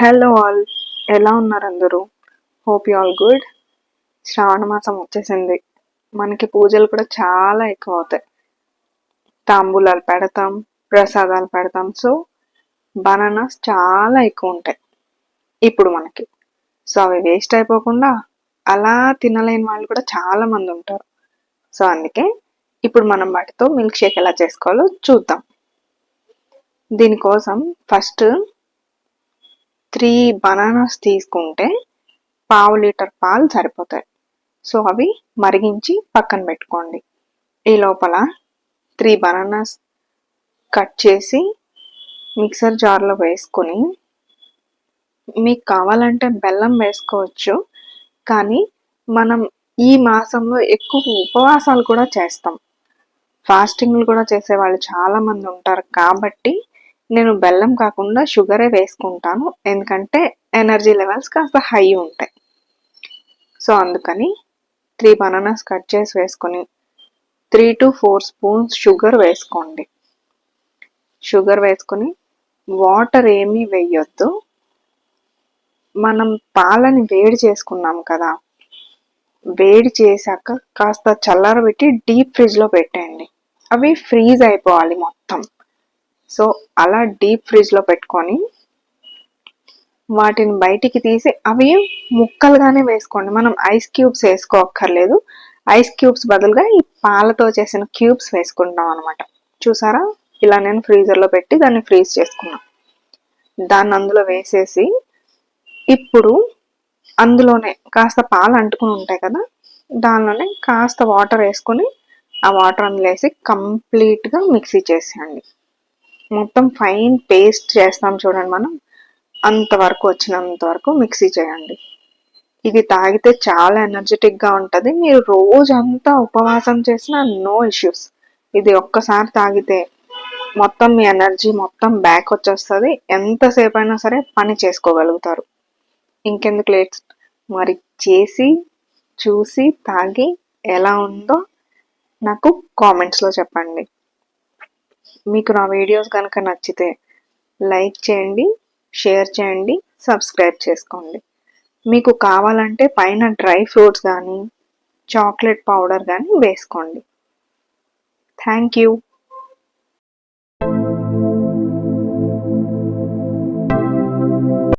Hello all, ఎలా ఉన్నారు అందరూ? Hope you all good. Shravana మాసం వచ్చేసింది. మనకి పూజలు కూడా చాలా ఎక్కువ అవుతాయి. తాంబూలాలు పెడతాం, ప్రసాదాలు పెడతాం. సో బనానాస్ చాలా ఎక్కువ ఉంటాయి ఇప్పుడు మనకి. సో అవి వేస్ట్ అయిపోకుండా అలా తినలేని వాళ్ళు కూడా చాలా మంది ఉంటారు. సో అందుకే ఇప్పుడు మనం వాటితో మిల్క్ షేక్ ఎలా చేసుకోవాలో చూద్దాం. దీనికోసం ఫస్ట్ 3 బనానాస్ తీసుకుంటే పావు లీటర్ పాలు సరిపోతాయి. సో అవి మరిగించి పక్కన పెట్టుకోండి. ఈ లోపల 3 బనానాస్ కట్ చేసి మిక్సర్ జార్లో వేసుకొని, మీకు కావాలంటే బెల్లం వేసుకోవచ్చు, కానీ మనం ఈ మాసంలో ఎక్కువ ఉపవాసాలు కూడా చేస్తాం, ఫాస్టింగ్లు కూడా చేసేవాళ్ళు చాలామంది ఉంటారు. కాబట్టి నేను బెల్లం కాకుండా షుగరే వేసుకుంటాను, ఎందుకంటే ఎనర్జీ లెవెల్స్ కాస్త హై ఉంటాయి. సో అందుకని 3 బనానాస్ కట్ చేసి వేసుకొని 3 to 4 స్పూన్స్ షుగర్ వేసుకోండి. షుగర్ వేసుకొని వాటర్ ఏమీ వేయొద్దు. మనం పాలని వేడి చేసుకున్నాం కదా, వేడి చేశాక కాస్త చల్లారబెట్టి డీప్ ఫ్రిడ్జ్లో పెట్టేయండి. అవి ఫ్రీజ్ అయిపోవాలి మొత్తం. సో అలా డీప్ ఫ్రిడ్జ్లో పెట్టుకొని వాటిని బయటికి తీసి అవి ముక్కలుగానే వేసుకోండి. మనం ఐస్ క్యూబ్స్ వేసుకోక్కర్లేదు. ఐస్ క్యూబ్స్ బదులుగా ఈ పాలతో చేసిన క్యూబ్స్ వేసుకుంటాం అనమాట. చూసారా, ఇలా నేను ఫ్రీజర్లో పెట్టి దాన్ని ఫ్రీజ్ చేసుకున్నాను. దాన్ని అందులో వేసేసి ఇప్పుడు అందులోనే కాస్త పాలు అంటుకుని ఉంటాయి కదా, దానిలోనే కాస్త వాటర్ వేసుకొని ఆ వాటర్ అందులో వేసి కంప్లీట్గా మిక్సీ చేసేయండి. మొత్తం ఫైన్ పేస్ట్ చేస్తాం చూడండి మనం, అంతవరకు వచ్చినంత వరకు మిక్సీ చేయండి. ఇది తాగితే చాలా ఎనర్జెటిక్గా ఉంటుంది. మీరు రోజంతా ఉపవాసం చేసినా నో ఇష్యూస్. ఇది ఒక్కసారి తాగితే మొత్తం మీ ఎనర్జీ మొత్తం బ్యాక్ వచ్చేస్తుంది. ఎంతసేపు అయినా సరే పని చేసుకోగలుగుతారు. ఇంకెందుకు లేట్, మరి చేసి చూసి తాగి ఎలా ఉందో నాకు కామెంట్స్లో చెప్పండి. మీకు నా వీడియోస్ కనుక నచ్చితే లైక్ చేయండి, షేర్ చేయండి, సబ్స్క్రైబ్ చేసుకోండి. మీకు కావాలంటే పైన డ్రై ఫ్రూట్స్ కానీ చాక్లెట్ పౌడర్ కానీ వేసుకోండి. Thank you.